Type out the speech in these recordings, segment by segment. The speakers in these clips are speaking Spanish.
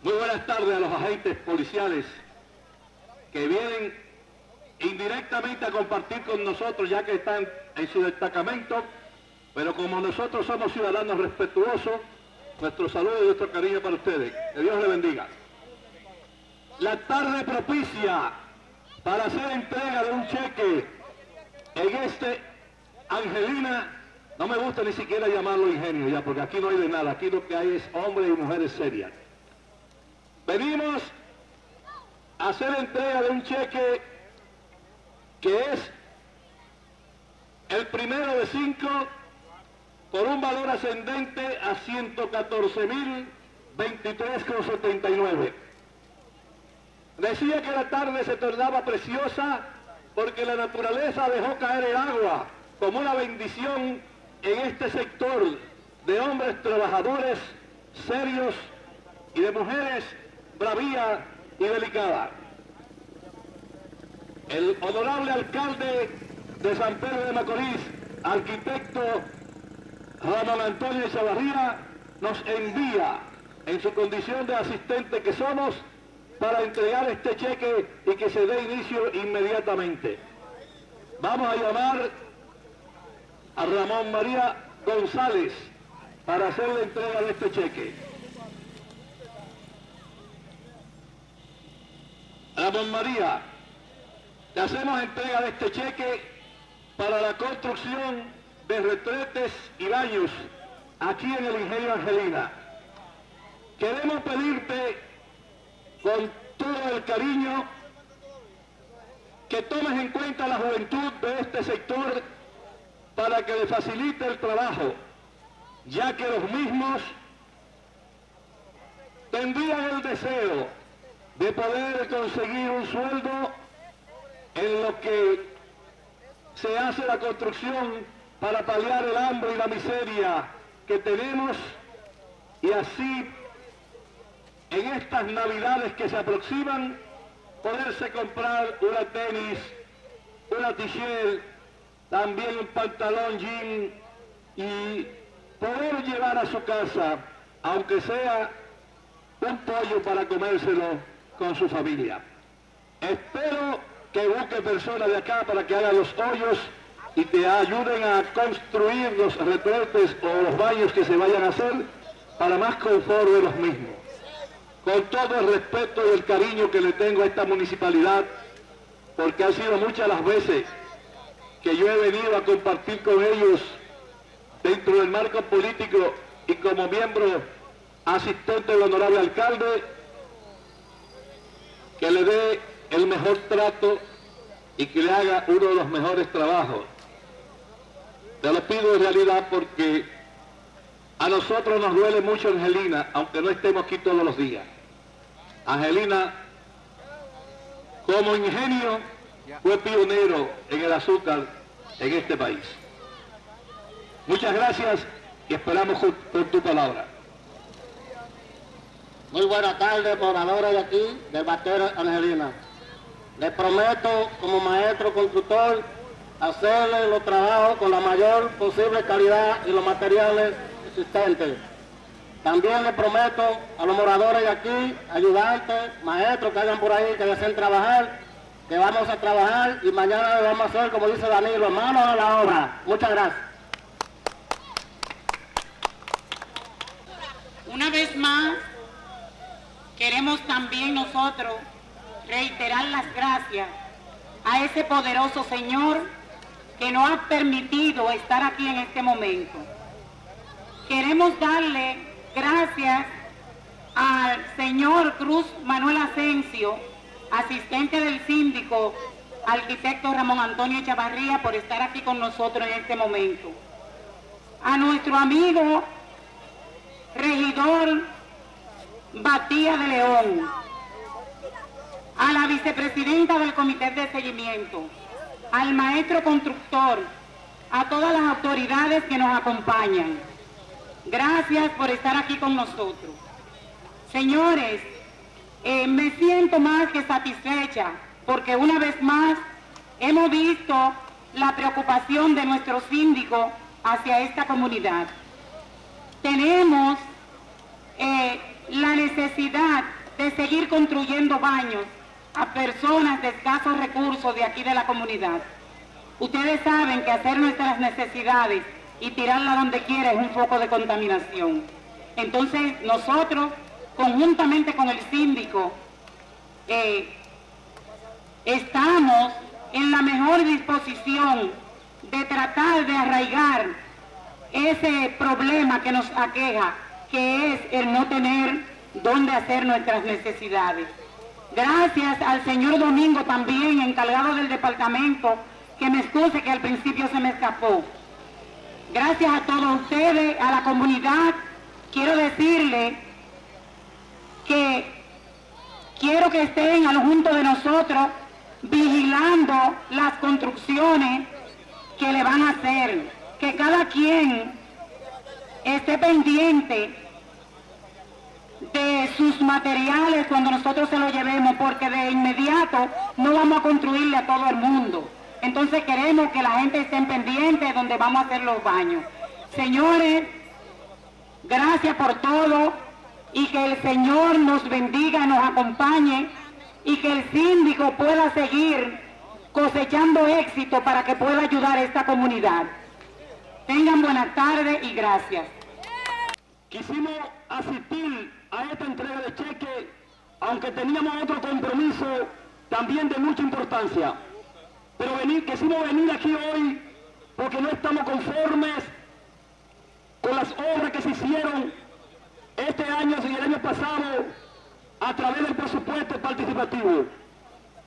Muy buenas tardes a los agentes policiales que vienen indirectamente a compartir con nosotros, ya que están en su destacamento, pero como nosotros somos ciudadanos respetuosos, nuestro saludo y nuestro cariño para ustedes. Que Dios les bendiga. La tarde propicia para hacer entrega de un cheque en este Angelina. No me gusta ni siquiera llamarlo ingenio ya, porque aquí no hay de nada, aquí lo que hay es hombres y mujeres serias. Venimos a hacer entrega de un cheque que es el primero de 5 por un valor ascendente a 114.023,79. Decía que la tarde se tornaba preciosa porque la naturaleza dejó caer el agua como una bendición en este sector de hombres trabajadores serios y de mujeres bravías y delicadas. El honorable alcalde de San Pedro de Macorís, arquitecto Ramón Antonio Chavarría, nos envía en su condición de asistente que somos para entregar este cheque y que se dé inicio inmediatamente. Vamos a llamar a Ramón María González para hacer la entrega de este cheque. Ramón María, le hacemos entrega de este cheque para la construcción de retretes y baños aquí en el Ingenio Angelina. Queremos pedirte con todo el cariño que tomes en cuenta la juventud de este sector para que le facilite el trabajo, ya que los mismos tendrían el deseo de poder conseguir un sueldo en lo que se hace la construcción para paliar el hambre y la miseria que tenemos, y así en estas navidades que se aproximan poderse comprar una tenis, una t-shirt, también un pantalón jean y poder llevar a su casa, aunque sea un pollo para comérselo con su familia. Espero que busque personas de acá para que hagan los hoyos y te ayuden a construir los retretes o los baños que se vayan a hacer para más confort de los mismos. Con todo el respeto y el cariño que le tengo a esta municipalidad, porque han sido muchas las veces que yo he venido a compartir con ellos dentro del marco político y como miembro asistente del honorable alcalde, que le dé el mejor trato y que le haga uno de los mejores trabajos. Te lo pido en realidad porque a nosotros nos duele mucho Angelina, aunque no estemos aquí todos los días. Angelina, como ingenio, fue pionero en el azúcar en este país. Muchas gracias y esperamos por tu palabra. Muy buenas tardes, pobladores de aquí, del Batero Angelina. Les prometo, como maestro constructor, hacerle los trabajos con la mayor posible calidad y los materiales existentes. También les prometo a los moradores de aquí, ayudantes, maestros que hayan por ahí que deseen trabajar, que vamos a trabajar y mañana lo vamos a hacer, como dice Danilo, manos a la obra. Muchas gracias. Una vez más, queremos también nosotros reiterar las gracias a ese poderoso Señor que nos ha permitido estar aquí en este momento. Queremos darle gracias al señor Cruz Manuel Asensio, asistente del síndico, arquitecto Ramón Antonio Chavarría, por estar aquí con nosotros en este momento. A nuestro amigo regidor Batía de León, a la vicepresidenta del comité de seguimiento, al maestro constructor, a todas las autoridades que nos acompañan. Gracias por estar aquí con nosotros. Señores, me siento más que satisfecha porque una vez más hemos visto la preocupación de nuestro síndico hacia esta comunidad. Tenemos la necesidad de seguir construyendo baños a personas de escasos recursos de aquí de la comunidad. Ustedes saben que hacer nuestras necesidades y tirarla donde quiera es un foco de contaminación. Entonces nosotros, conjuntamente con el síndico, estamos en la mejor disposición de tratar de arraigar ese problema que nos aqueja, que es el no tener dónde hacer nuestras necesidades. Gracias al señor Domingo también, encargado del departamento, que me excuse que al principio se me escapó. Gracias a todos ustedes, a la comunidad, quiero decirle que quiero que estén al junto de nosotros vigilando las construcciones que le van a hacer, que cada quien esté pendiente de sus materiales cuando nosotros se los llevemos, porque de inmediato no vamos a construirle a todo el mundo. Entonces queremos que la gente esté pendiente de donde vamos a hacer los baños. Señores, gracias por todo y que el Señor nos bendiga y nos acompañe y que el síndico pueda seguir cosechando éxito para que pueda ayudar a esta comunidad. Tengan buenas tardes y gracias. Quisimos asistir a esta entrega de cheque, aunque teníamos otro compromiso también de mucha importancia. Pero quisimos venir aquí hoy porque no estamos conformes con las obras que se hicieron este año y el año pasado a través del presupuesto participativo.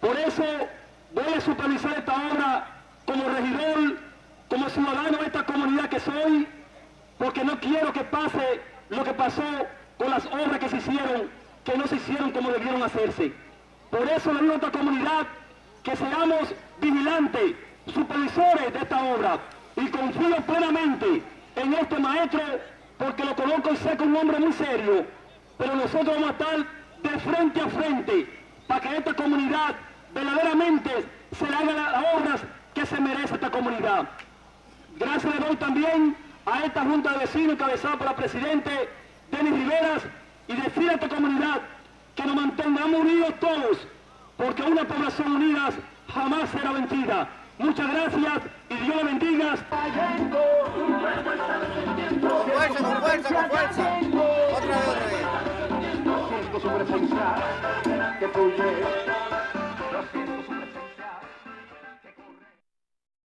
Por eso voy a supervisar esta obra como regidor, como ciudadano de esta comunidad que soy, porque no quiero que pase lo que pasó con las obras que se hicieron, que no se hicieron como debieron hacerse. Por eso le digo a esta comunidad que seamos vigilantes, supervisores de esta obra, y confío plenamente en este maestro, porque lo conozco y sé que es un hombre muy serio, pero nosotros vamos a estar de frente a frente para que esta comunidad verdaderamente se le haga las obras que se merece esta comunidad. Gracias le doy también a esta Junta de Vecinos encabezada por la Presidente Denis Riveras, y decir a esta comunidad que nos mantengamos unidos todos, porque una población unida jamás será vencida. Muchas gracias y Dios le bendiga. Con fuerza, con fuerza, con fuerza. Otra vez.